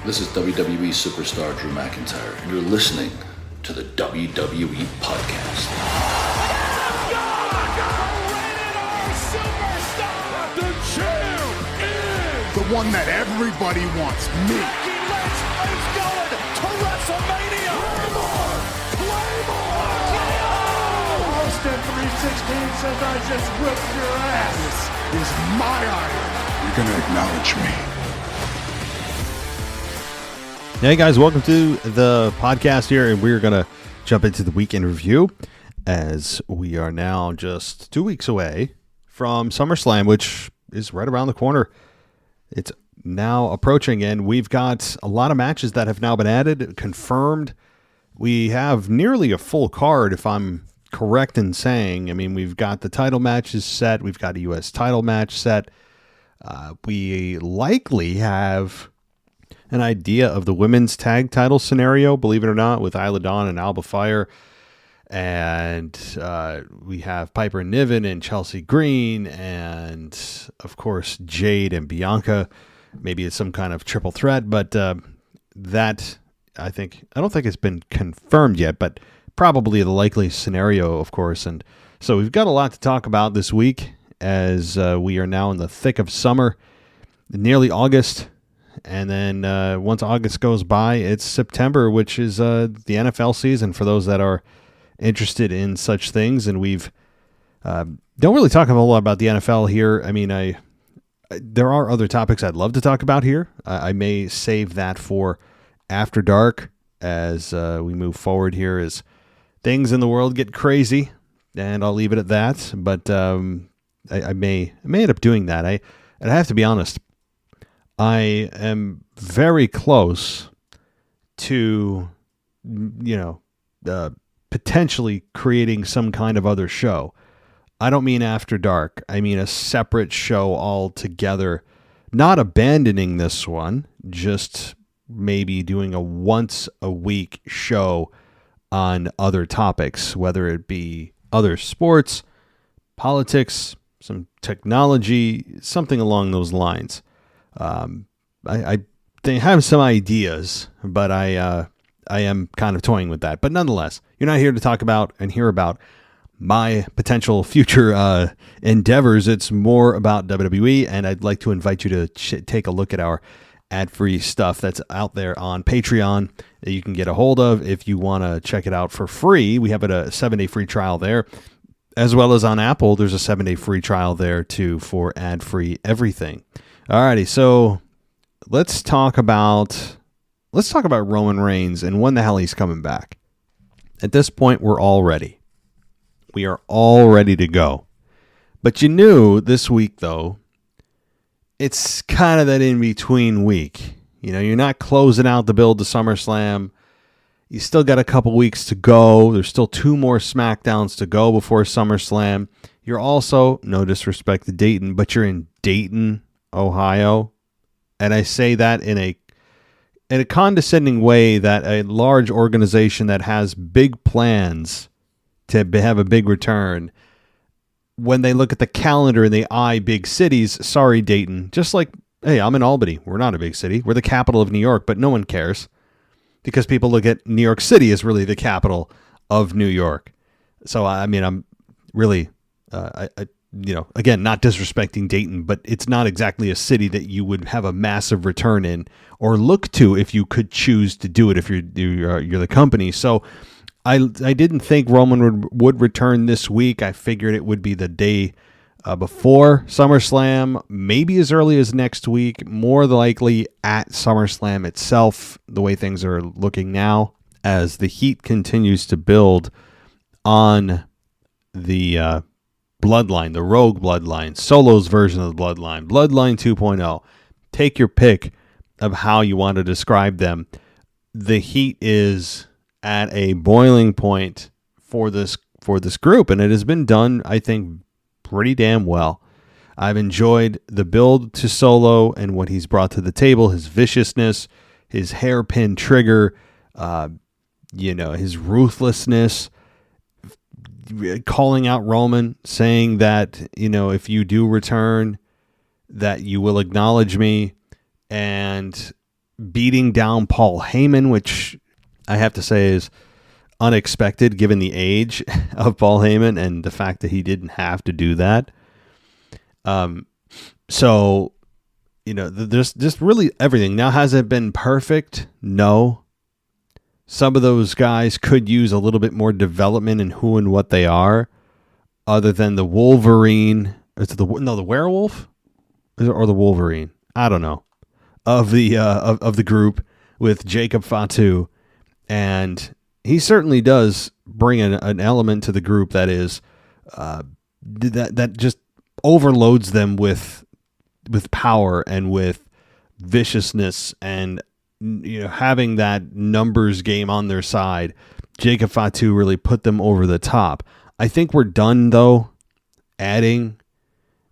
This is WWE superstar Drew McIntyre, and you're listening to the WWE Podcast. The champ is the one that everybody wants, me. It's going to WrestleMania. Claymore! Austin 316 says I just whipped your ass. This is my iron. You're going to acknowledge me. Hey guys, welcome to the podcast here, and we're going to jump into the week in review as we are now just 2 weeks away from SummerSlam, which is right around the corner. It's now approaching, and we've got a lot of matches that have now been added, confirmed. We have nearly a full card, if I'm correct in saying. I mean, we've got the title matches set. We've got a U.S. title match set. We likely have an idea of the women's tag title scenario, believe it or not, with Isla Dawn and Alba Fire. And we have Piper Niven and Chelsea Green, and of course Jade and Bianca. Maybe it's some kind of triple threat, but that I don't think it's been confirmed yet, but probably the likely scenario, of course. And so we've got a lot to talk about this week as we are now in the thick of summer, nearly August. And then once August goes by, it's September, which is the NFL season for those that are interested in such things. And we've don't really talk a whole lot about the NFL here. I mean, there are other topics I'd love to talk about here. I may save that for after dark as we move forward here as things in the world get crazy, and I'll leave it at that. But I may end up doing that. I have to be honest. I am very close to, potentially creating some kind of other show. I don't mean after dark. I mean a separate show altogether. Not abandoning this one, just maybe doing a once a week show on other topics, whether it be other sports, politics, some technology, something along those lines. I have some ideas, but I am kind of toying with that. But nonetheless, you're not here to talk about and hear about my potential future endeavors. It's more about WWE, and I'd like to invite you to take a look at our ad-free stuff that's out there on Patreon that you can get a hold of if you want to check it out for free. We have a 7-day free trial there, as well as on Apple. There's a 7-day free trial there too for ad-free everything. Alrighty, so let's talk about Roman Reigns and when the hell he's coming back. At this point, we're all ready. We are all ready to go. But you knew this week, though, it's kind of that in-between week. You know, you're not closing out the build to SummerSlam. You still got a couple weeks to go. There's still 2 more SmackDowns to go before SummerSlam. You're also, no disrespect to Dayton, but you're in Dayton, Ohio. And I say that in a condescending way that a large organization that has big plans to have a big return, when they look at the calendar and they eye big cities, sorry, Dayton, just like, hey, I'm in Albany. We're not a big city. We're the capital of New York, but no one cares because people look at New York City as really the capital of New York. So, I mean, I'm really, again, not disrespecting Dayton, but it's not exactly a city that you would have a massive return in or look to if you could choose to do it if you're the company. So I didn't think Roman would return this week. I figured it would be the day before SummerSlam, maybe as early as next week, more likely at SummerSlam itself, the way things are looking now, as the heat continues to build on the Bloodline, the Rogue Bloodline, Solo's version of the Bloodline, Bloodline 2.0. Take your pick of how you want to describe them. The heat is at a boiling point for this group, and it has been done, I think, pretty damn well. I've enjoyed the build to Solo and what he's brought to the table, his viciousness, his hairpin trigger, his ruthlessness, calling out Roman, saying that, if you do return, that you will acknowledge me. And beating down Paul Heyman, which I have to say is unexpected given the age of Paul Heyman and the fact that he didn't have to do that. So, there's just really everything. Now, has it been perfect? No. Some of those guys could use a little bit more development in who and what they are, other than the Wolverine. The werewolf or the Wolverine. I don't know. Of the group with Jacob Fatu, and he certainly does bring an element to the group that is that just overloads them with power and with viciousness, and having that numbers game on their side. Jacob Fatu really put them over the top. I think we're done though adding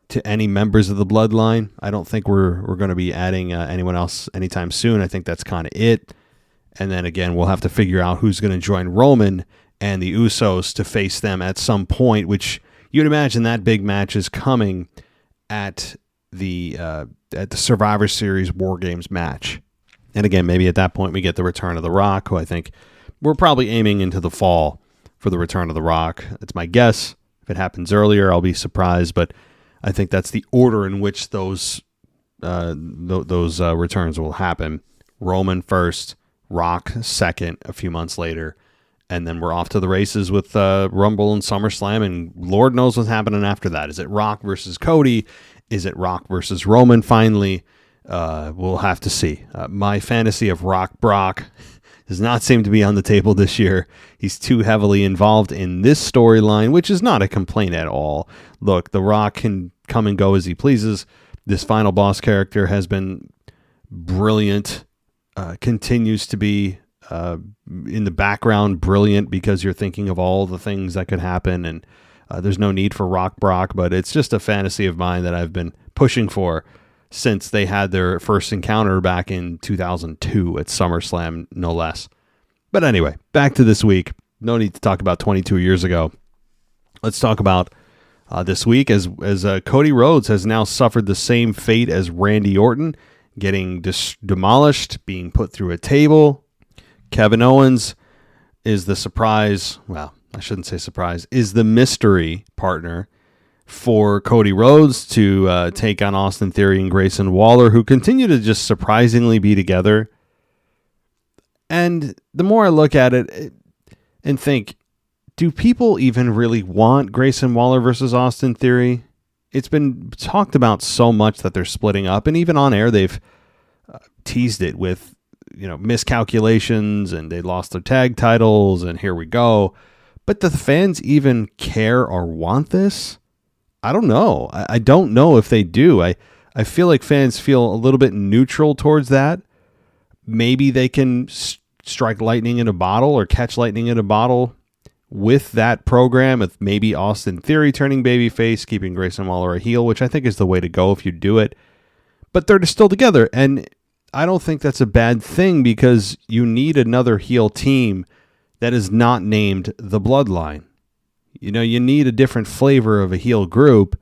to any members of the bloodline. I don't think we're going to be adding anyone else anytime soon. I think that's kind of it. And then again, we'll have to figure out who's going to join Roman and the Usos to face them at some point, which you'd imagine that big match is coming at the Survivor Series War Games match. And again, maybe at that point we get the return of The Rock, who I think we're probably aiming into the fall for the return of The Rock. That's my guess. If it happens earlier, I'll be surprised, but I think that's the order in which those returns will happen. Roman first, Rock second, a few months later, and then we're off to the races with Rumble and SummerSlam, and Lord knows what's happening after that. Is it Rock versus Cody? Is it Rock versus Roman finally? We'll have to see. My fantasy of Rock Brock does not seem to be on the table this year. He's too heavily involved in this storyline, which is not a complaint at all. Look, The Rock can come and go as he pleases. This Final Boss character has been brilliant, continues to be in the background brilliant, because you're thinking of all the things that could happen, and there's no need for Rock Brock, but it's just a fantasy of mine that I've been pushing for since they had their first encounter back in 2002 at SummerSlam, no less. But anyway, back to this week. No need to talk about 22 years ago. Let's talk about this week as Cody Rhodes has now suffered the same fate as Randy Orton, getting demolished, being put through a table. Kevin Owens is the surprise. Well, I shouldn't say surprise, is the mystery partner for Cody Rhodes to take on Austin Theory and Grayson Waller, who continue to just surprisingly be together. And the more I look at it and think, do people even really want Grayson Waller versus Austin Theory? It's been talked about so much that they're splitting up, and even on air they've teased it with miscalculations, and they lost their tag titles, and here we go. But do the fans even care or want this? I don't know. I don't know if they do. I feel like fans feel a little bit neutral towards that. Maybe they can strike lightning in a bottle or catch lightning in a bottle with that program, with maybe Austin Theory turning babyface, keeping Grayson Waller a heel, which I think is the way to go if you do it. But they're still together, and I don't think that's a bad thing, because you need another heel team that is not named the Bloodline. You need a different flavor of a heel group.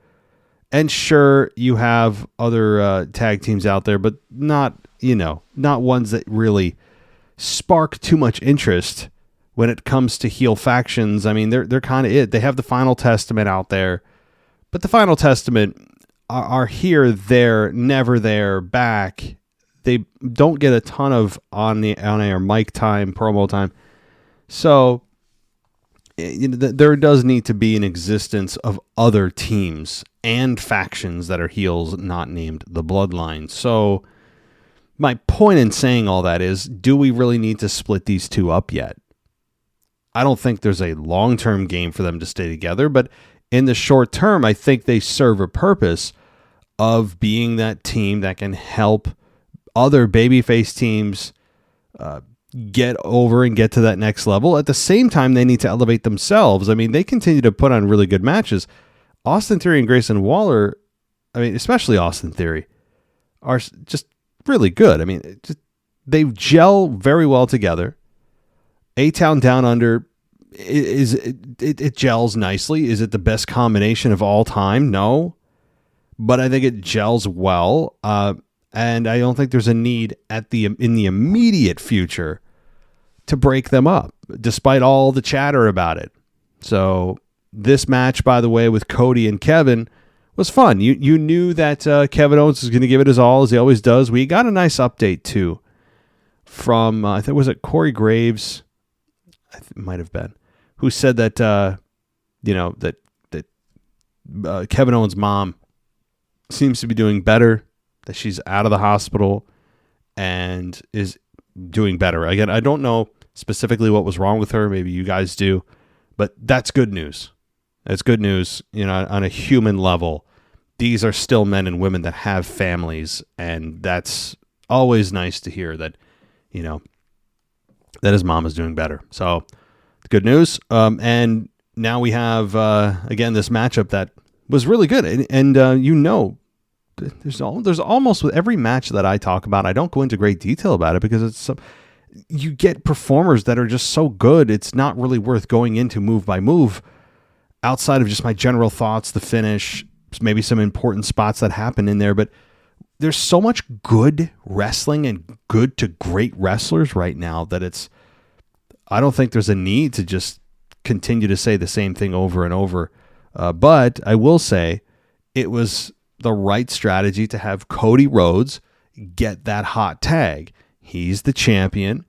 And sure, you have other tag teams out there, but not ones that really spark too much interest when it comes to heel factions. I mean, they're kind of it. They have the Final Testament out there, but the Final Testament are here, there, never there, back. They don't get a ton of on-air mic time, promo time. So there does need to be an existence of other teams and factions that are heels not named the Bloodline. So my point in saying all that is, do we really need to split these two up yet? I don't think there's a long-term game for them to stay together, but in the short term, I think they serve a purpose of being that team that can help other babyface teams get over and get to that next level. At the same time, they need to elevate themselves. I mean, they continue to put on really good matches. Austin Theory and Grayson Waller, I mean, especially Austin Theory, are just really good. I mean, they gel very well together. A-Town Down Under, it gels nicely. Is it the best combination of all time? No. But I think it gels well. And I don't think there's a need in the immediate future to break them up, despite all the chatter about it. So this match, by the way, with Cody and Kevin was fun. You knew that Kevin Owens was going to give it his all, as he always does. We got a nice update, too, from, I think, was it Corey Graves? It might have been, who said that, that Kevin Owens' mom seems to be doing better, that she's out of the hospital and is doing better. Again, I don't know specifically what was wrong with her. Maybe you guys do, but that's good news. That's good news. On a human level, these are still men and women that have families, and that's always nice to hear that, that his mom is doing better. So good news. And now we have, again, this matchup that was really good. And there's almost with every match that I talk about, I don't go into great detail about it because you get performers that are just so good. It's not really worth going into move by move outside of just my general thoughts, the finish, maybe some important spots that happen in there. But there's so much good wrestling and good to great wrestlers right now that I don't think there's a need to just continue to say the same thing over and over. But I will say it was the right strategy to have Cody Rhodes get that hot tag. He's the champion.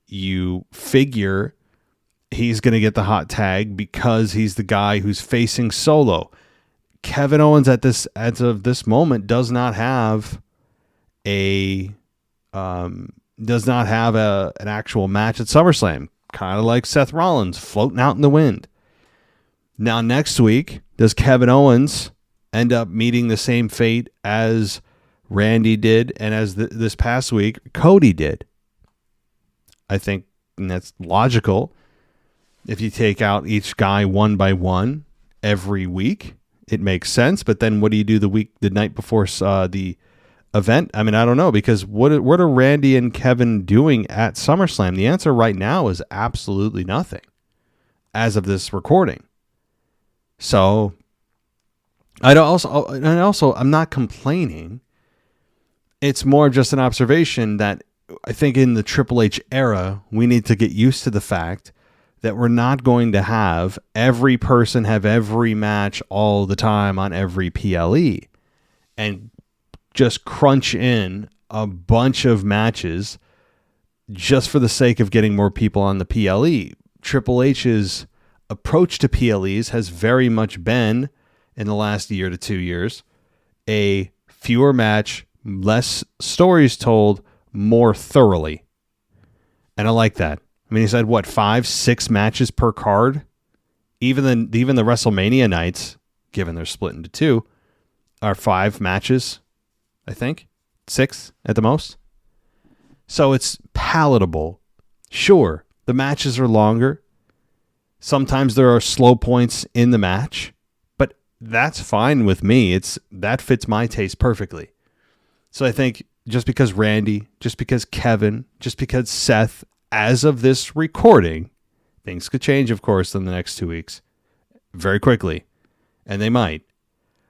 You figure he's going to get the hot tag because he's the guy who's facing Solo. Kevin Owens as of this moment does not have an actual match at SummerSlam, kind of like Seth Rollins floating out in the wind. Now next week, does Kevin Owens end up meeting the same fate as Randy did and as this past week Cody did? I think that's logical. If you take out each guy one by one every week, it makes sense. But then what do you do the night before the event? I mean, I don't know, because what are Randy and Kevin doing at SummerSlam? The answer right now is absolutely nothing as of this recording. So I'm not complaining. It's more just an observation that I think in the Triple H era, we need to get used to the fact that we're not going to have every person have every match all the time on every PLE and just crunch in a bunch of matches just for the sake of getting more people on the PLE. Triple H's approach to PLEs has very much been, in the last year to 2 years, a fewer match, less stories told, more thoroughly. And I like that. I mean, he said, 5-6 matches per card? Even the WrestleMania nights, given they're split into two, are 5 matches, I think. 6 at the most. So it's palatable. Sure, the matches are longer. Sometimes there are slow points in the match, but that's fine with me. That fits my taste perfectly. So I think just because Randy, just because Kevin, just because Seth, as of this recording, things could change, of course, in the next 2 weeks very quickly, and they might.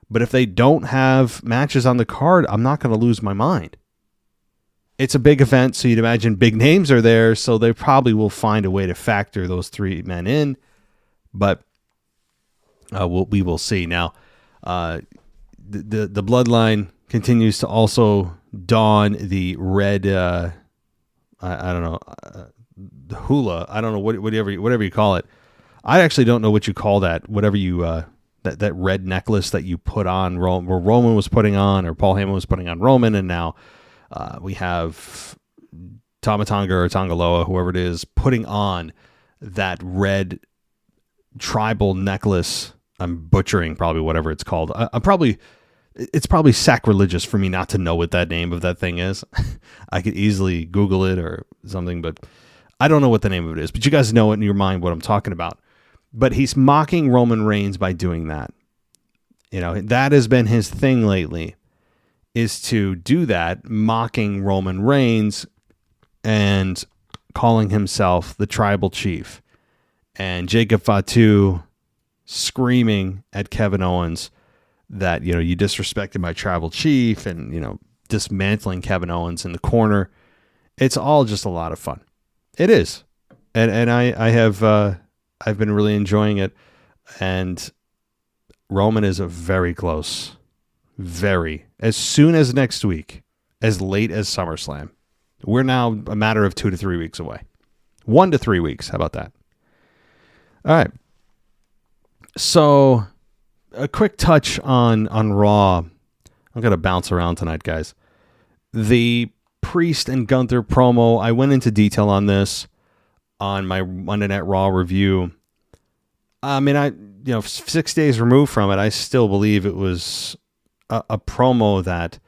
But if they don't have matches on the card, I'm not going to lose my mind. It's a big event, so you'd imagine big names are there, so they probably will find a way to factor those 3 men in. But we will see. Now, the bloodline continues to also don the red, I don't know, the hula. I don't know, whatever you call it. I actually don't know what you call that, whatever you, that red necklace that you put on, where Roman was putting on, or Paul Heyman was putting on Roman, and now we have Tama Tonga or Tongaloa, whoever it is, putting on that red tribal necklace. I'm butchering probably whatever it's called. It's probably sacrilegious for me not to know what that name of that thing is. I could easily Google it or something, but I don't know what the name of it is. But you guys know it in your mind what I'm talking about. But he's mocking Roman Reigns by doing that. You know, that has been his thing lately, is to do that, mocking Roman Reigns and calling himself the tribal chief. And Jacob Fatu screaming at Kevin Owens that, you disrespected my tribal chief, and, dismantling Kevin Owens in the corner. It's all just a lot of fun. It is. And I have I've been really enjoying it. And Roman is a very close. Very. As soon as next week, as late as SummerSlam. We're now a matter of 2 to 3 weeks away. 1 to 3 weeks. How about that? All right. So a quick touch on Raw. I'm going to bounce around tonight, guys. The Priest and Gunther promo, I went into detail on this on my Monday Night Raw review. I mean, 6 days removed from it, I still believe it was a promo that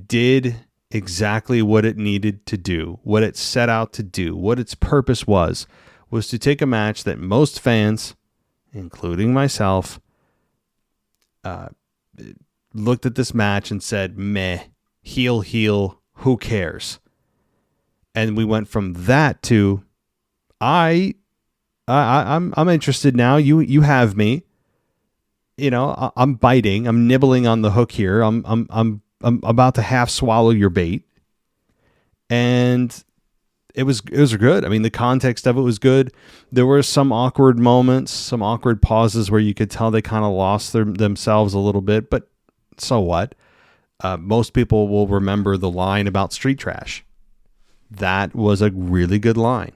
did exactly what it needed to do, what it set out to do, what its purpose was to take a match that most fans, including myself, looked at this match and said, meh, heel, who cares? And we went from that to, I'm interested now. You have me. I'm biting. I'm nibbling on the hook here. I'm about to half swallow your bait. And it was good. I mean, the context of it was good. There were some awkward moments, some awkward pauses where you could tell they kind of lost themselves a little bit, but so what? Most people will remember the line about street trash. That was a really good line.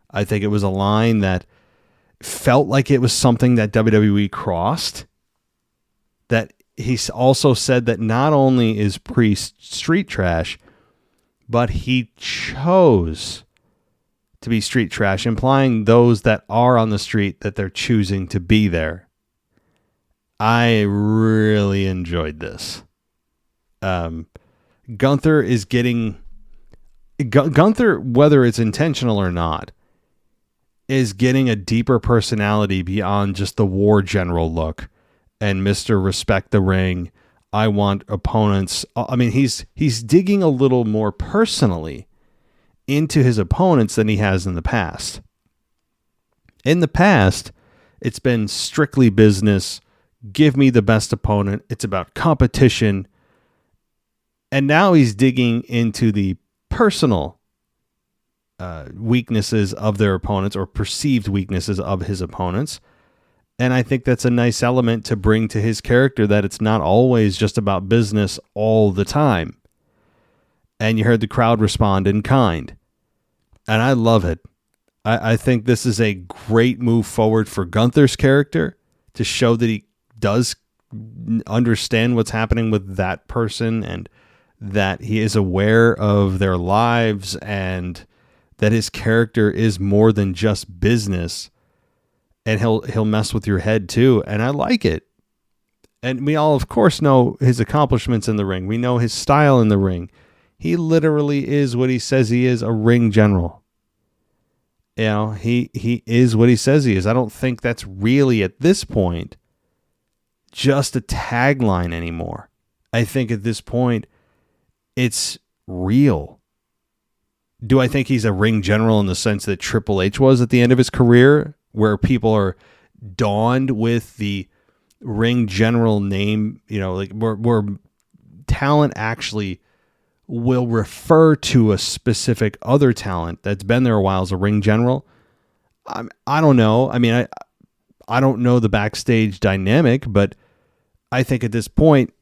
I think it was a line that felt like it was something that WWE crossed. That he also said that not only is Priest street trash, but he chose to be street trash, implying those that are on the street that they're choosing to be there. I really enjoyed this. Gunther is getting... Gunther, whether it's intentional or not, is getting a deeper personality beyond just the war general look and Mr. Respect the Ring. I want opponents. I mean, he's digging a little more personally into his opponents than he has in the past. In the past, it's been strictly business. Give me the best opponent. It's about competition. And now he's digging into the personal weaknesses of their opponents, or perceived weaknesses of his opponents. And I think that's a nice element to bring to his character, that it's not always just about business all the time. And you heard the crowd respond in kind. And I love it. I think this is a great move forward for Gunther's character, to show that he does understand what's happening with that person, and that he is aware of their lives, and that his character is more than just business. And he'll mess with your head too. And I like it. And we all, of course, know his accomplishments in the ring. We know his style in the ring. He literally is what he says he is, a ring general. He is what he says he is. I don't think that's really, at this point, just a tagline anymore. I think at this point, it's real. Do I think he's a ring general in the sense that Triple H was at the end of his career, where people are dawned with the ring general name, where talent actually will refer to a specific other talent that's been there a while as a ring general? I don't know. I mean, I don't know the backstage dynamic, but I think at this point,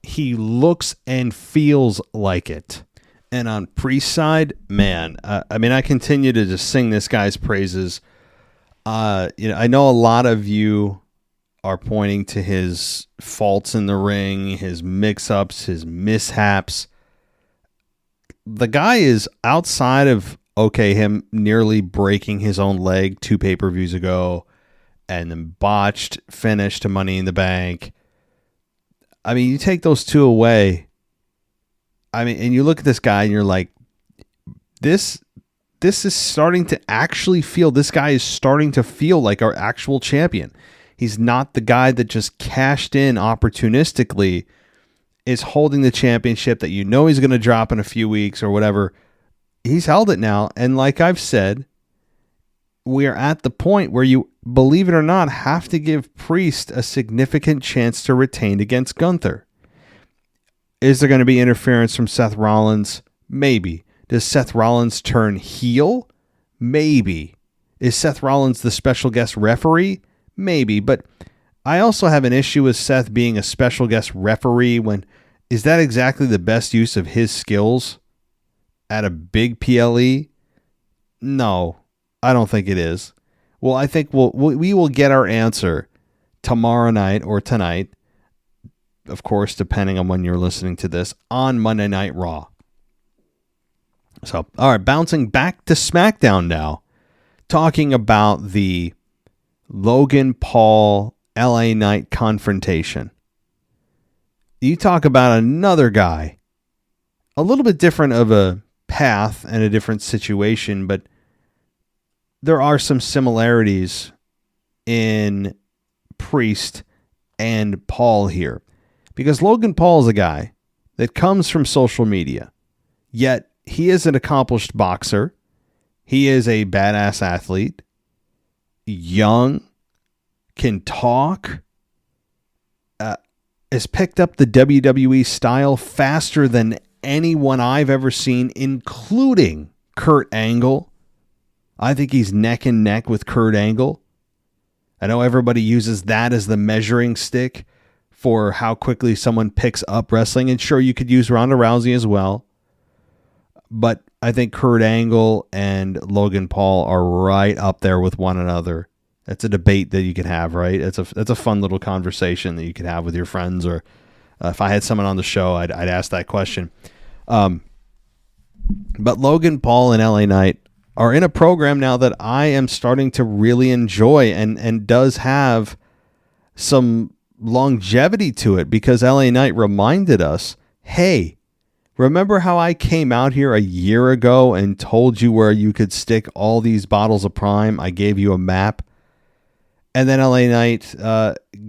he looks and feels like it. And on Priest's side, man, I continue to just sing this guy's praises. I know a lot of you are pointing to his faults in the ring, his mix-ups, his mishaps. The guy is, outside of, him nearly breaking his own leg 2 pay-per-views ago, and then botched finish to Money in the Bank. I mean, you take those 2 away, and you look at this guy and you're like, this is starting to actually feel, this guy is starting to feel like our actual champion. He's not the guy that just cashed in opportunistically, is holding the championship that he's going to drop in a few weeks or whatever. He's held it now. And like I've said, we are at the point where you, believe it or not, have to give Priest a significant chance to retain against Gunther. Is there going to be interference from Seth Rollins? Maybe. Does Seth Rollins turn heel? Maybe. Is Seth Rollins the special guest referee? Maybe. But I also have an issue with Seth being a special guest referee when is that exactly the best use of his skills at a big PLE? No, I don't think it is. Well, I think we will get our answer tomorrow night or tonight, of course, depending on when you're listening to this, on Monday Night Raw. So, all right, bouncing back to SmackDown now, talking about the Logan Paul LA Knight confrontation. You talk about another guy, a little bit different of a path and a different situation, but there are some similarities in Priest and Paul here. Because Logan Paul is a guy that comes from social media, yet he is an accomplished boxer. He is a badass athlete, young, can talk, has picked up the WWE style faster than anyone I've ever seen, including Kurt Angle. I think he's neck and neck with Kurt Angle. I know everybody uses that as the measuring stick for how quickly someone picks up wrestling. And sure, you could use Ronda Rousey as well. But I think Kurt Angle and Logan Paul are right up there with one another. That's a debate that you could have, right? That's a fun little conversation that you could have with your friends, or if I had someone on the show, I'd ask that question. But Logan Paul and LA Knight are in a program now that I am starting to really enjoy and does have some longevity to it, because LA Knight reminded us, hey, remember how I came out here a year ago and told you where you could stick all these bottles of Prime? I gave you a map. And then LA Knight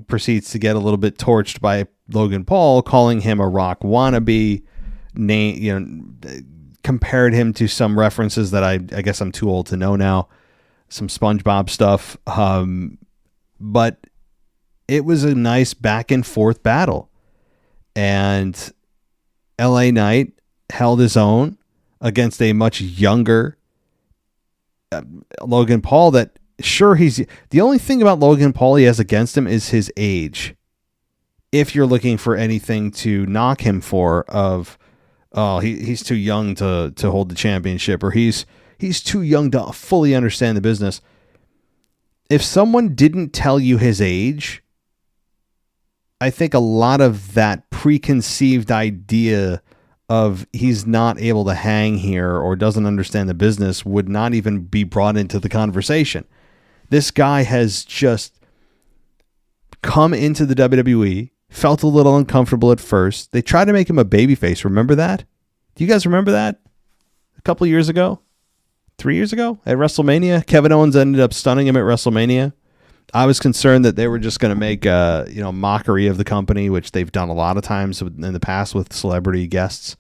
proceeds to get a little bit torched by Logan Paul, calling him a Rock wannabe, compared him to some references that I guess I'm too old to know now, some SpongeBob stuff. But it was a nice back and forth battle. And LA Knight held his own against a much younger Logan Paul that, sure, he's the only thing about Logan Paul he has against him is his age. If you're looking for anything to knock him for, he's too young to hold the championship, or he's too young to fully understand the business. If someone didn't tell you his age, I think a lot of that preconceived idea of he's not able to hang here or doesn't understand the business would not even be brought into the conversation. This guy has just come into the WWE, felt a little uncomfortable at first. They tried to make him a babyface. Remember that? Do you guys remember that? A couple of years ago? 3 years ago? At WrestleMania? Kevin Owens ended up stunning him at WrestleMania. I was concerned that they were just going to make mockery of the company, which they've done a lot of times in the past with celebrity guests.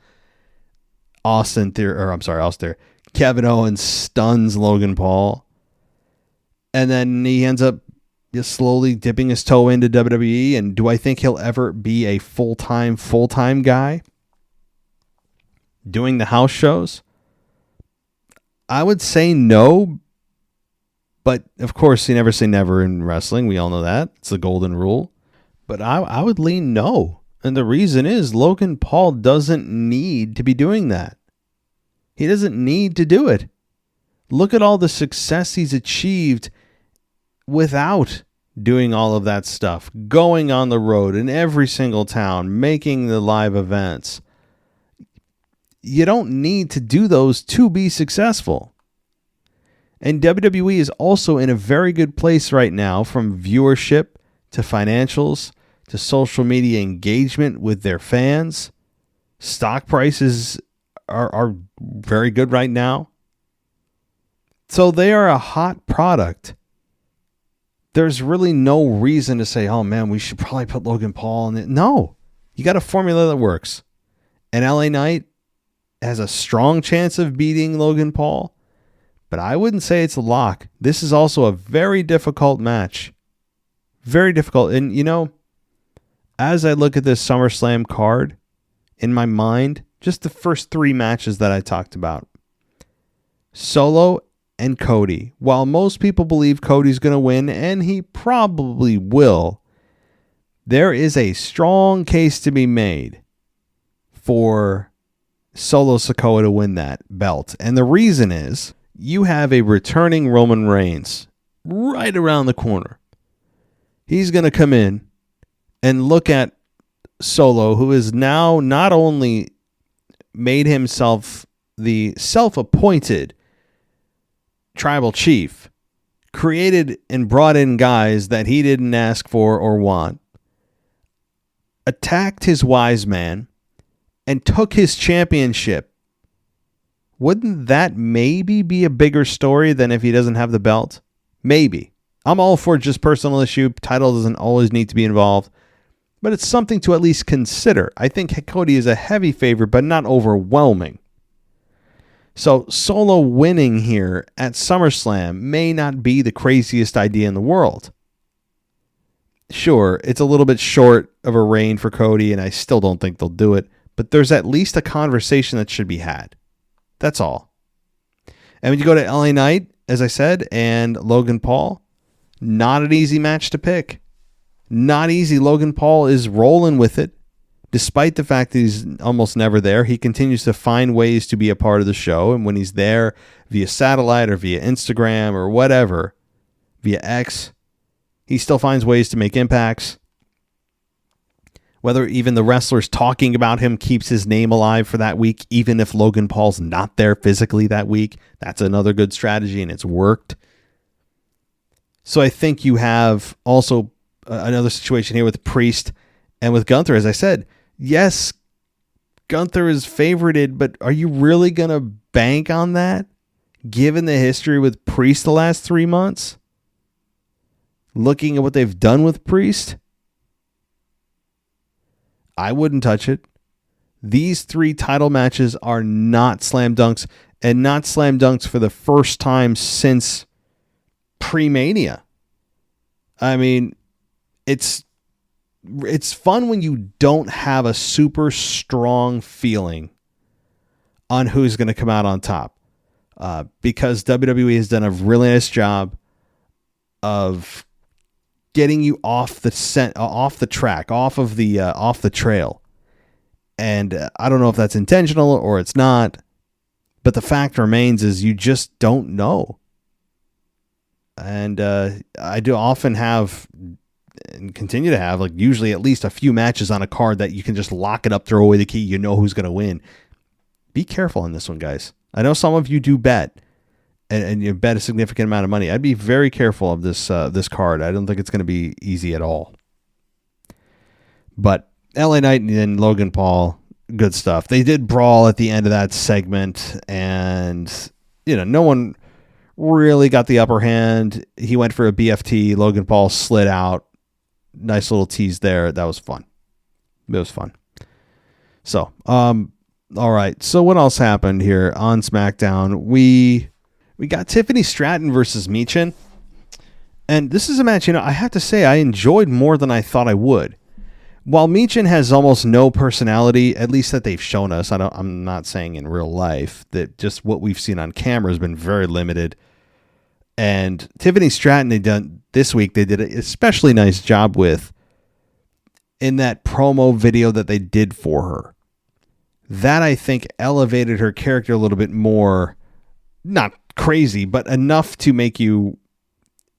Kevin Owens stuns Logan Paul. And then he ends up just slowly dipping his toe into WWE. And do I think he'll ever be a full-time guy doing the house shows? I would say no. But, of course, you never say never in wrestling. We all know that. It's the golden rule. But I would lean no. And the reason is Logan Paul doesn't need to be doing that. He doesn't need to do it. Look at all the success he's achieved without doing all of that stuff. Going on the road in every single town, making the live events. You don't need to do those to be successful. And WWE is also in a very good place right now, from viewership to financials to social media engagement with their fans. Stock prices are very good right now. So they are a hot product. There's really no reason to say, oh man, we should probably put Logan Paul in it. No, you got a formula that works. And LA Knight has a strong chance of beating Logan Paul. But I wouldn't say it's a lock. This is also a very difficult match. Very difficult. And, as I look at this SummerSlam card, in my mind, just the first 3 matches that I talked about. Solo and Cody. While most people believe Cody's going to win, and he probably will, there is a strong case to be made for Solo Sikoa to win that belt. And the reason is you have a returning Roman Reigns right around the corner. He's going to come in and look at Solo, who has now not only made himself the self-appointed tribal chief, created and brought in guys that he didn't ask for or want, attacked his wise man, and took his championship. Wouldn't that maybe be a bigger story than if he doesn't have the belt? Maybe. I'm all for just personal issue. Title doesn't always need to be involved, but it's something to at least consider. I think Cody is a heavy favorite, but not overwhelming. So Solo winning here at SummerSlam may not be the craziest idea in the world. Sure, it's a little bit short of a reign for Cody, and I still don't think they'll do it, but there's at least a conversation that should be had. That's all. And when you go to LA Knight, as I said, and Logan Paul, not an easy match to pick. Not easy. Logan Paul is rolling with it. Despite the fact that he's almost never there, he continues to find ways to be a part of the show. And when he's there via satellite or via Instagram or whatever, via X, he still finds ways to make impacts. Whether even the wrestlers talking about him keeps his name alive for that week, even if Logan Paul's not there physically that week, that's another good strategy, and it's worked. So I think you have also another situation here with Priest and with Gunther. As I said, yes, Gunther is favorited, but are you really going to bank on that, given the history with Priest the last 3 months? Looking at what they've done with Priest, I wouldn't touch it. These 3 title matches are not slam dunks, and not slam dunks for the first time since pre-Mania. I mean, it's fun when you don't have a super strong feeling on who's going to come out on top, because WWE has done a really nice job of getting you off the track, off the trail. And I don't know if that's intentional or it's not, but the fact remains is you just don't know. And I do often have and continue to have, like, usually at least a few matches on a card that you can just lock it up, throw away the key, you know who's going to win. Be careful on this one, guys. I know some of you do bet, and you bet a significant amount of money. I'd be very careful of this card. I don't think it's going to be easy at all. But LA Knight and Logan Paul, good stuff. They did brawl at the end of that segment, and no one really got the upper hand. He went for a BFT. Logan Paul slid out. Nice little tease there. That was fun. It was fun. So, all right. So what else happened here on SmackDown? We got Tiffany Stratton versus Michin. And this is a match, I have to say I enjoyed more than I thought I would. While Michin has almost no personality, at least that they've shown us, I'm not saying in real life, that just what we've seen on camera has been very limited. And Tiffany Stratton, they did an especially nice job with in that promo video that they did for her. That, I think, elevated her character a little bit more, not crazy, but enough to make you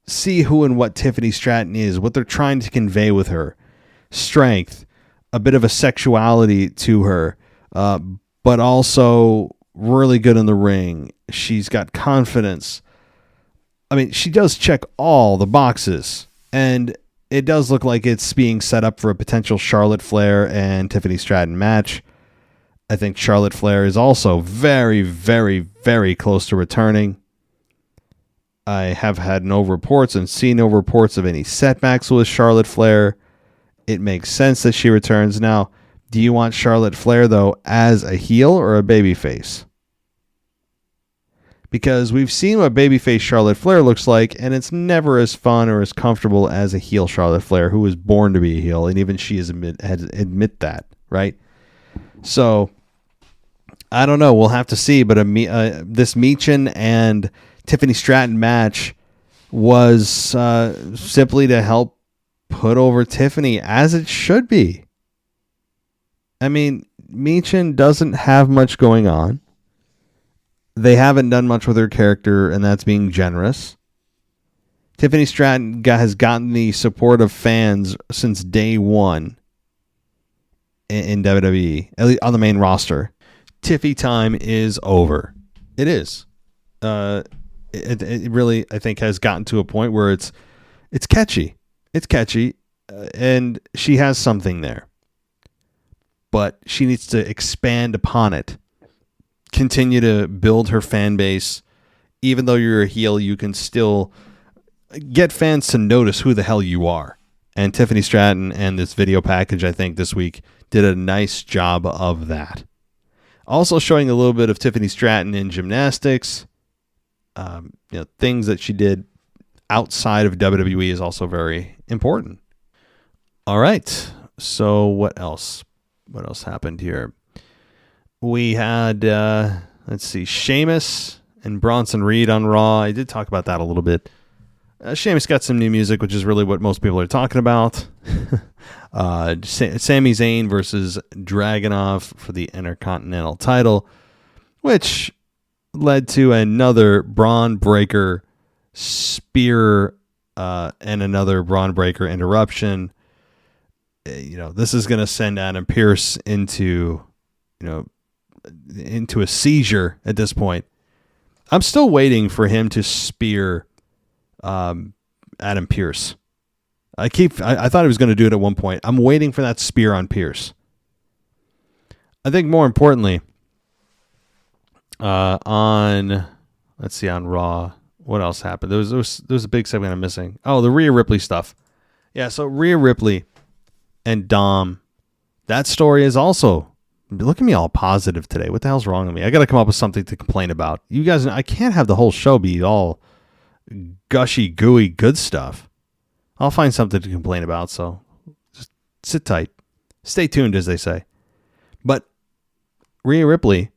see who and what Tiffany Stratton is, what they're trying to convey with her. Strength, a bit of a sexuality to her, but also really good in the ring. She's got confidence. I mean, she does check all the boxes, and it does look like it's being set up for a potential Charlotte Flair and Tiffany Stratton match. I think Charlotte Flair is also very, very, very close to returning. I have had no reports and seen no reports of any setbacks with Charlotte Flair. It makes sense that she returns. Now, do you want Charlotte Flair, though, as a heel or a babyface? Because we've seen what babyface Charlotte Flair looks like, and it's never as fun or as comfortable as a heel Charlotte Flair, who was born to be a heel, and even she has admit that, right? So I don't know. We'll have to see. But this Meechin and Tiffany Stratton match was simply to help put over Tiffany, as it should be. I mean, Meechin doesn't have much going on. They haven't done much with her character, and that's being generous. Tiffany Stratton has gotten the support of fans since day one in WWE, at least on the main roster. Tiffy time is over. It is. It really, I think, has gotten to a point where it's catchy. It's catchy, and she has something there. But she needs to expand upon it. Continue to build her fan base. Even though you're a heel, you can still get fans to notice who the hell you are. And Tiffany Stratton and this video package, I think, this week did a nice job of that. Also showing a little bit of Tiffany Stratton in gymnastics. Things that she did outside of WWE is also very important. All right. So what else? What else happened here? We had, let's see, Sheamus and Bronson Reed on Raw. I did talk about that a little bit. Sheamus got some new music, which is really what most people are talking about. Sami Zayn versus Dragunov for the Intercontinental title, which led to another Braun Breaker spear and another Braun Breaker interruption. This is going to send Adam Pearce into a seizure at this point. I'm still waiting for him to spear Adam Pearce. I thought he was going to do it at one point. I'm waiting for that spear on Pearce. I think more importantly, on Raw, what else happened? There was a big segment I'm missing. Oh, the Rhea Ripley stuff. Yeah, so Rhea Ripley and Dom, that story is also, look at me all positive today. What the hell's wrong with me? I got to come up with something to complain about. You guys, I can't have the whole show be all gushy, gooey, good stuff. I'll find something to complain about, so just sit tight. Stay tuned, as they say. But Rhea Ripley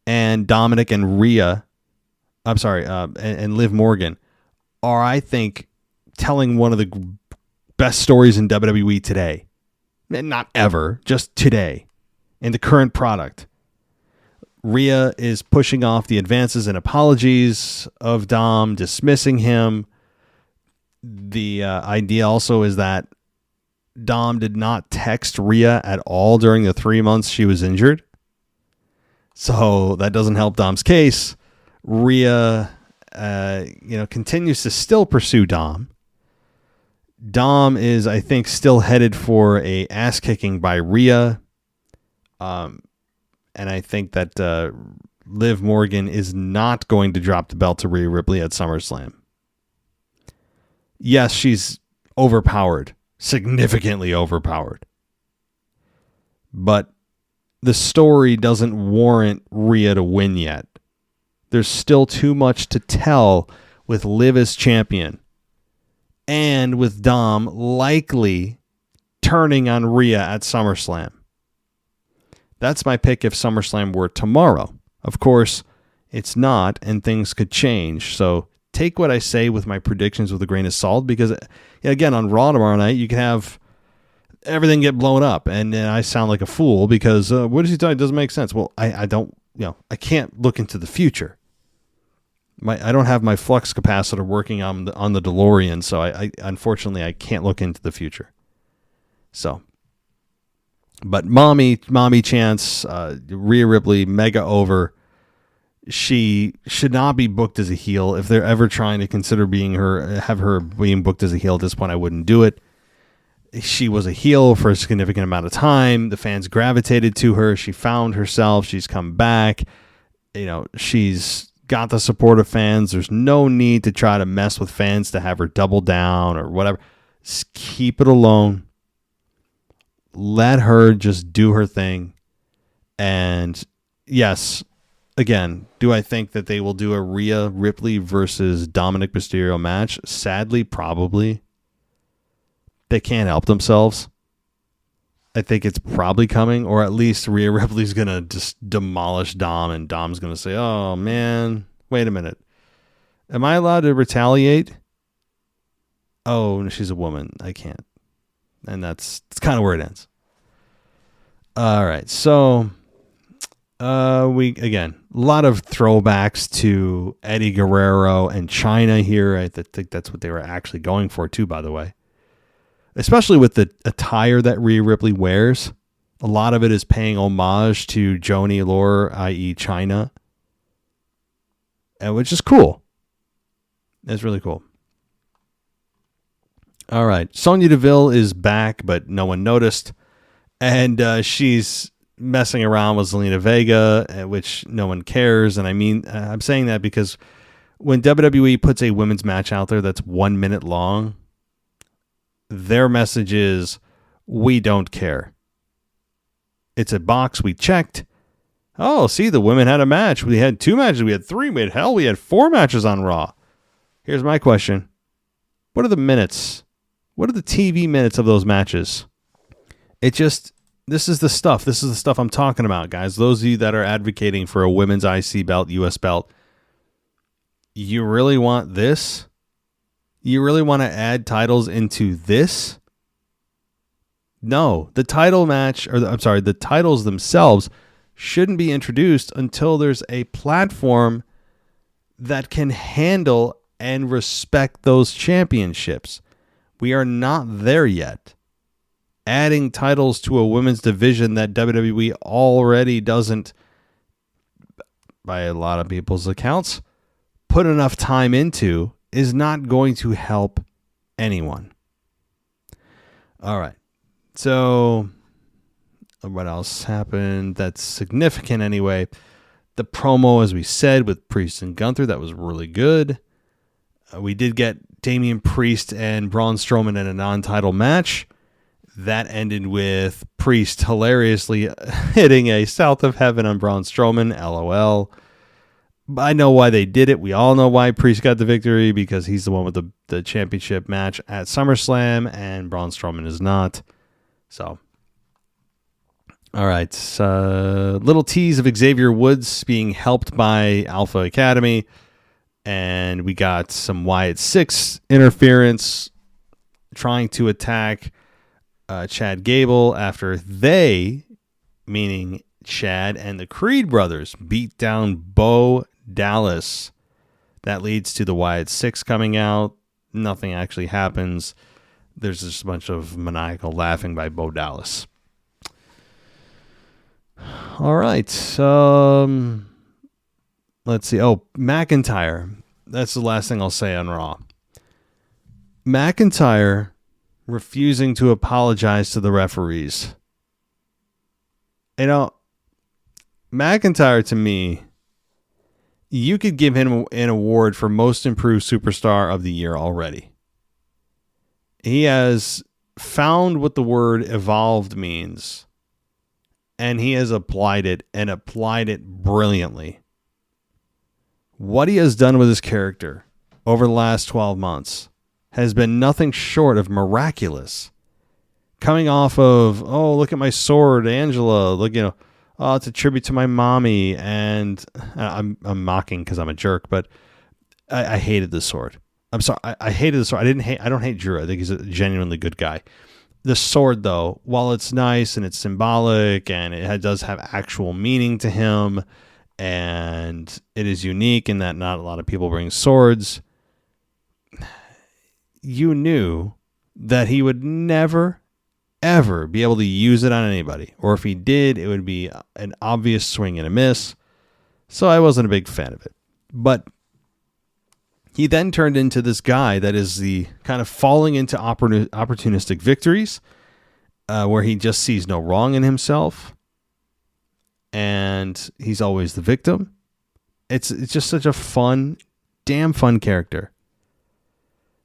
and Dominic and Rhea, and Liv Morgan are, I think, telling one of the best stories in WWE today. Not ever, just today. In the current product. Rhea is pushing off the advances and apologies of Dom, dismissing him. The idea also is that Dom did not text Rhea at all during the 3 months she was injured. So that doesn't help Dom's case. Rhea, continues to still pursue Dom. Dom is, I think, still headed for a ass kicking by Rhea. And I think that Liv Morgan is not going to drop the belt to Rhea Ripley at SummerSlam. Yes, she's overpowered, significantly overpowered. But the story doesn't warrant Rhea to win yet. There's still too much to tell with Liv as champion. And with Dom likely turning on Rhea at SummerSlam. That's my pick if SummerSlam were tomorrow. Of course, it's not, and things could change. So take what I say with my predictions with a grain of salt, because, again, on Raw tomorrow night, you can have everything get blown up, and I sound like a fool because what is he talking? It doesn't make sense. Well, I don't, I can't look into the future. I don't have my flux capacitor working on the DeLorean, so I unfortunately I can't look into the future. So, but mommy chance, Rhea Ripley, mega over. She should not be booked as a heel. If they're ever trying to consider have her being booked as a heel at this point, I wouldn't do it. She was a heel for a significant amount of time. The fans gravitated to her. She found herself. She's come back. She's got the support of fans. There's no need to try to mess with fans to have her double down or whatever. Just keep it alone. Let her just do her thing. And yes, again, do I think that they will do a Rhea Ripley versus Dominic Mysterio match? Sadly, probably. They can't help themselves. I think it's probably coming, or at least Rhea Ripley's going to just demolish Dom, and Dom's going to say, oh, man, wait a minute. Am I allowed to retaliate? Oh, she's a woman. I can't. And that's kind of where it ends. All right, so again, a lot of throwbacks to Eddie Guerrero and China here. I think that's what they were actually going for too, by the way. Especially with the attire that Rhea Ripley wears. A lot of it is paying homage to Joni Lore, i.e. China. And which is cool. It's really cool. All right, Sonya Deville is back, but no one noticed. And she's messing around with Zelina Vega, which no one cares. And I mean, I'm saying that because when WWE puts a women's match out there that's 1 minute long, their message is, we don't care. It's a box we checked. Oh, see, the women had a match. We had 2 matches. We had 3. We had 4 matches on Raw. Here's my question. What are the minutes? What are the TV minutes of those matches? This is the stuff. This is the stuff I'm talking about, guys. Those of you that are advocating for a women's IC belt, US belt, you really want this? You really want to add titles into this? No, the title match, the titles themselves shouldn't be introduced until there's a platform that can handle and respect those championships. We are not there yet. Adding titles to a women's division that WWE already doesn't, by a lot of people's accounts, put enough time into is not going to help anyone. All right. So what else happened that's significant anyway? The promo, as we said, with Priest and Gunther, that was really good. We did get Damian Priest and Braun Strowman in a non-title match. That ended with Priest hilariously hitting a South of Heaven on Braun Strowman. LOL. I know why they did it. We all know why Priest got the victory, because he's the one with the championship match at SummerSlam, and Braun Strowman is not. So, all right. Little tease of Xavier Woods being helped by Alpha Academy. And we got some Wyatt Six interference trying to attack Chad Gable after they, meaning Chad and the Creed brothers, beat down Bo Dallas. That leads to the Wyatt Six coming out. Nothing actually happens. There's just a bunch of maniacal laughing by Bo Dallas. All right. Let's see. Oh, McIntyre. That's the last thing I'll say on Raw. McIntyre refusing to apologize to the referees. You know, McIntyre, to me, you could give him an award for Most Improved Superstar of the Year already. He has found what the word evolved means, and he has applied it, and applied it brilliantly. What he has done with his character over the last 12 months has been nothing short of miraculous. Coming off of, oh, look at my sword, Angela. Look, oh, it's a tribute to my mommy. And I'm mocking because I'm a jerk, but I hated the sword. I'm sorry. I hated the sword. I don't hate Drew. I think he's a genuinely good guy. The sword, though, while it's nice and it's symbolic and it does have actual meaning to him, and it is unique in that not a lot of people bring swords, you knew that he would never, ever be able to use it on anybody. Or if he did, it would be an obvious swing and a miss. So I wasn't a big fan of it. But he then turned into this guy that is the kind of falling into opportunistic victories, where he just sees no wrong in himself. And he's always the victim. It's just such a damn fun character.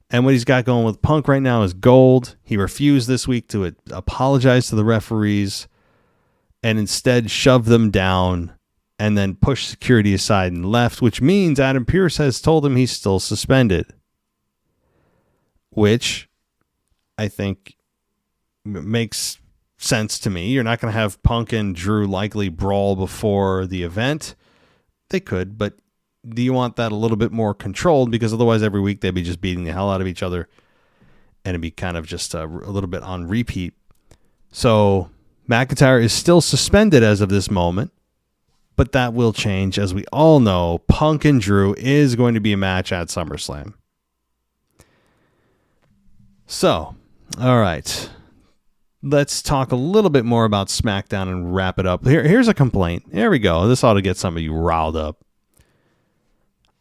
And what he's got going with Punk right now is gold. He refused this week to apologize to the referees and instead shoved them down and then pushed security aside and left, which means Adam Pearce has told him he's still suspended. Which I think makes sense to me. You're not going to have Punk and Drew likely brawl before the event. They could, but do you want that a little bit more controlled? Because otherwise every week they'd be just beating the hell out of each other, and it'd be kind of just a little bit on repeat. So McIntyre is still suspended as of this moment, but that will change. As we all know, Punk and Drew is going to be a match at SummerSlam. So, all right. Let's talk a little bit more about SmackDown and wrap it up. Here's a complaint. There we go. This ought to get some of you riled up.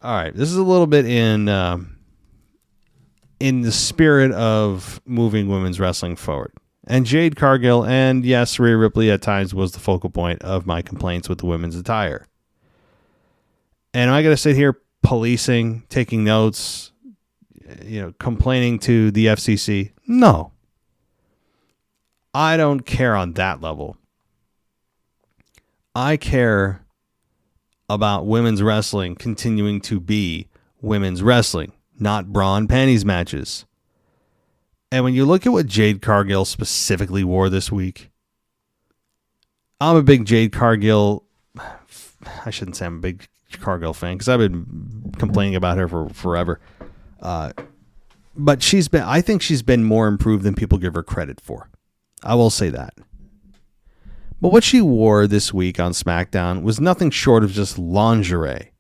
All right. This is a little bit in the spirit of moving women's wrestling forward. And Jade Cargill and, yes, Rhea Ripley at times was the focal point of my complaints with the women's attire. And am I going to sit here policing, taking notes, complaining to the FCC? No. I don't care on that level. I care about women's wrestling continuing to be women's wrestling, not bra and panties matches. And when you look at what Jade Cargill specifically wore this week, I'm a big Jade Cargill. I shouldn't say I'm a big Cargill fan because I've been complaining about her for forever. But I think she's been more improved than people give her credit for. I will say that. But what she wore this week on SmackDown was nothing short of just lingerie.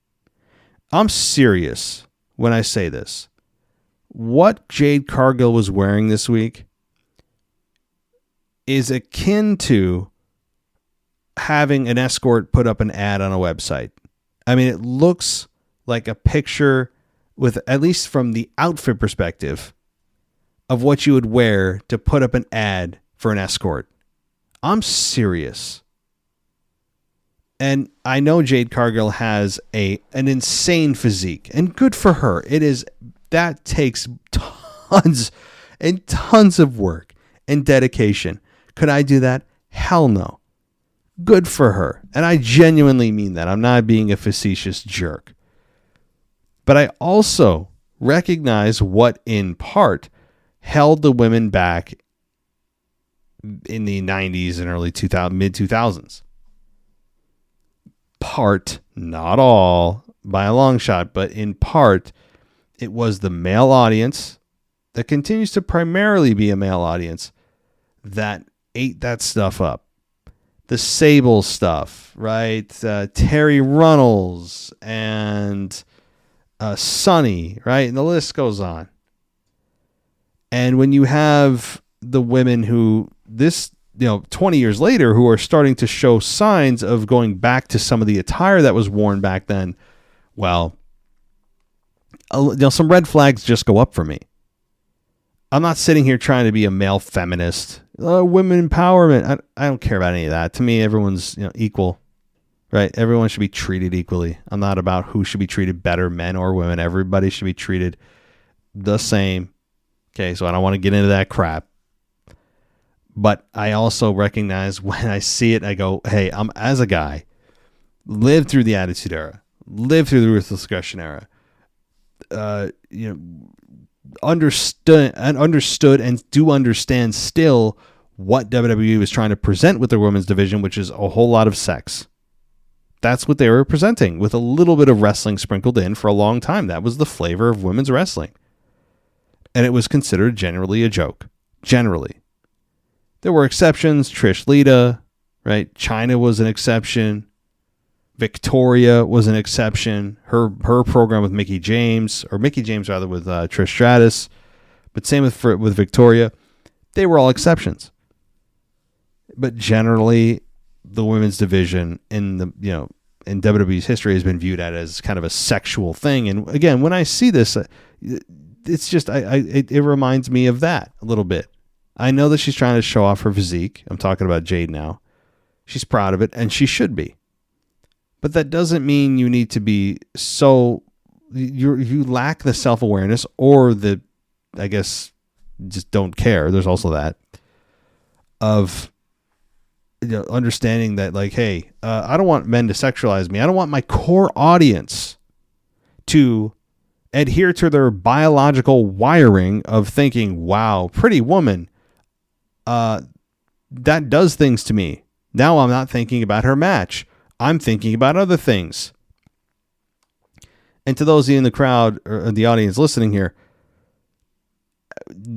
I'm serious when I say this. What Jade Cargill was wearing this week is akin to having an escort put up an ad on a website. I mean, it looks like a picture with, at least from the outfit perspective, of what you would wear to put up an ad for an escort. I'm serious. And I know Jade Cargill has an insane physique, and good for her. That takes tons and tons of work and dedication. Could I do that? Hell no. Good for her. And I genuinely mean that. I'm not being a facetious jerk. But I also recognize what, in part, held the women back in the 90s and early mid-2000s. Part, not all, by a long shot, but in part, it was the male audience that continues to primarily be a male audience that ate that stuff up. The Sable stuff, right? Terry Runnels and Sunny, right? And the list goes on. And when you have the women who 20 years later, who are starting to show signs of going back to some of the attire that was worn back then, well, some red flags just go up for me. I'm not sitting here trying to be a male feminist. Women empowerment. I don't care about any of that. To me, everyone's equal, right? Everyone should be treated equally. I'm not about who should be treated better, men or women. Everybody should be treated the same. Okay, so I don't want to get into that crap. But I also recognize when I see it, I go, hey, I'm, as a guy, lived through the Attitude Era, lived through the Ruthless Aggression Era, understood and do understand still what WWE was trying to present with their women's division, which is a whole lot of sex. That's what they were presenting, with a little bit of wrestling sprinkled in for a long time. That was the flavor of women's wrestling. And it was considered generally a joke. Generally. There were exceptions. Trish Lita, right? Chyna was an exception. Victoria was an exception. Her program with Mickie James with Trish Stratus, but same with Victoria. They were all exceptions. But generally, the women's division in WWE's history has been viewed as kind of a sexual thing. And again, when I see this, it's just it reminds me of that a little bit. I know that she's trying to show off her physique. I'm talking about Jade now. She's proud of it, and she should be. But that doesn't mean you need to be so... You lack the self-awareness or the, I guess, just don't care. There's also that. Of understanding that, like, hey, I don't want men to sexualize me. I don't want my core audience to adhere to their biological wiring of thinking, wow, pretty woman. that does things to me. Now I'm not thinking about her match. I'm thinking about other things. And to those of you in the crowd or the audience listening here,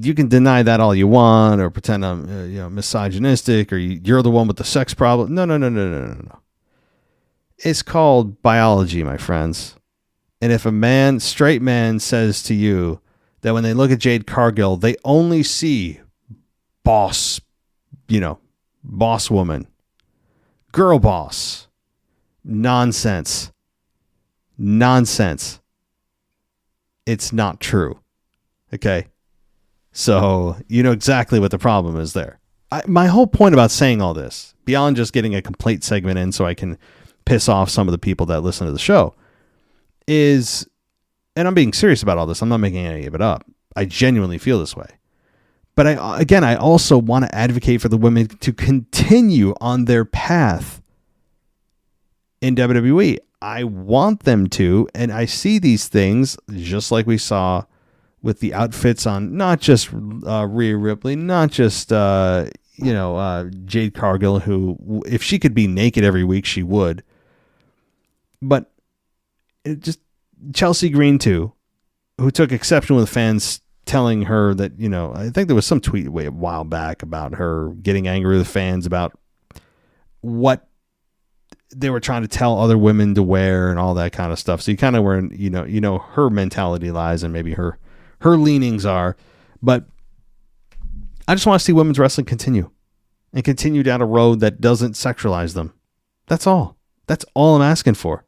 you can deny that all you want or pretend I'm misogynistic or you're the one with the sex problem. No. It's called biology, my friends. And if a straight man says to you that when they look at Jade Cargill, they only see boss woman, girl boss, nonsense. It's not true. Okay? So you know exactly what the problem is there. My whole point about saying all this, beyond just getting a complaint segment in so I can piss off some of the people that listen to the show, is, and I'm being serious about all this, I'm not making any of it up. I genuinely feel this way. But I also want to advocate for the women to continue on their path in WWE. I want them to, and I see these things just like we saw with the outfits on not just Rhea Ripley, not just Jade Cargill, who, if she could be naked every week, she would. But just Chelsea Green too, who took exception with fans telling her that, I think there was some tweet a while back about her getting angry with fans about what they were trying to tell other women to wear and all that kind of stuff. So you kind of were, her mentality lies and maybe her leanings are. But I just want to see women's wrestling continue down a road that doesn't sexualize them. That's all. That's all I'm asking for.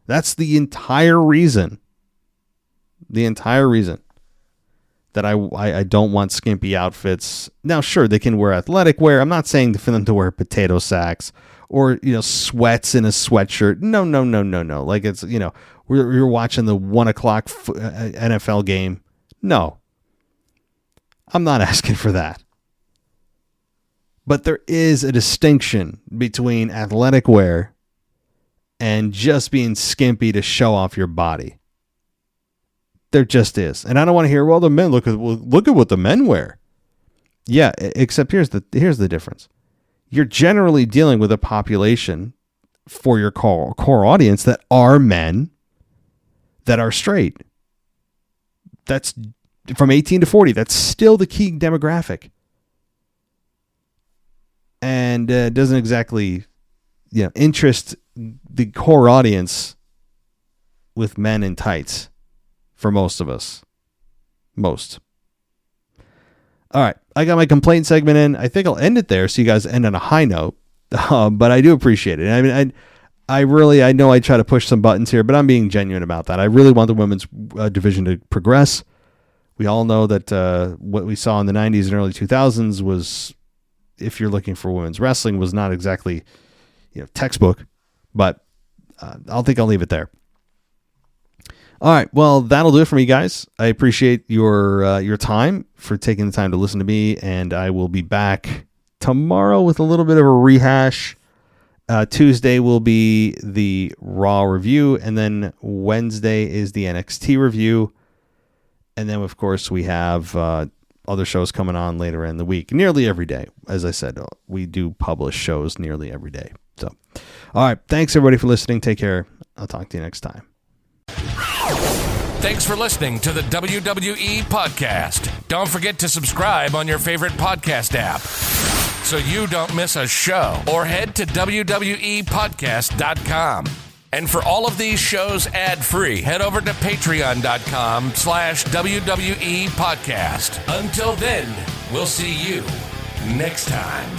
That's the entire reason. That I don't want skimpy outfits. Now, sure, they can wear athletic wear. I'm not saying for them to wear potato sacks or, sweats in a sweatshirt. No. Like it's, you're watching the 1:00 NFL game. No, I'm not asking for that. But there is a distinction between athletic wear and just being skimpy to show off your body. There just is. And I don't want to hear, well, the men, look at what the men wear. Yeah, except here's the difference. You're generally dealing with a population for your core audience that are men that are straight. That's from 18 to 40. That's still the key demographic. And doesn't exactly interest the core audience with men in tights. For most of us. Most. All right. I got my complaint segment in. I think I'll end it there so you guys end on a high note. But I do appreciate it. I mean, I know I try to push some buttons here, but I'm being genuine about that. I really want the women's division to progress. We all know that what we saw in the 90s and early 2000s was, if you're looking for women's wrestling, was not exactly textbook. But I'll leave it there. All right, well, that'll do it for me, guys. I appreciate your time for taking the time to listen to me, and I will be back tomorrow with a little bit of a rehash. Tuesday will be the Raw review, and then Wednesday is the NXT review. And then, of course, we have other shows coming on later in the week, nearly every day. As I said, we do publish shows nearly every day. So, all right, thanks, everybody, for listening. Take care. I'll talk to you next time. Thanks for listening to the WWE Podcast. Don't forget to subscribe on your favorite podcast app so you don't miss a show, or head to WWEpodcast.com. And for all of these shows ad-free, head over to patreon.com/WWE Podcast. Until then, we'll see you next time.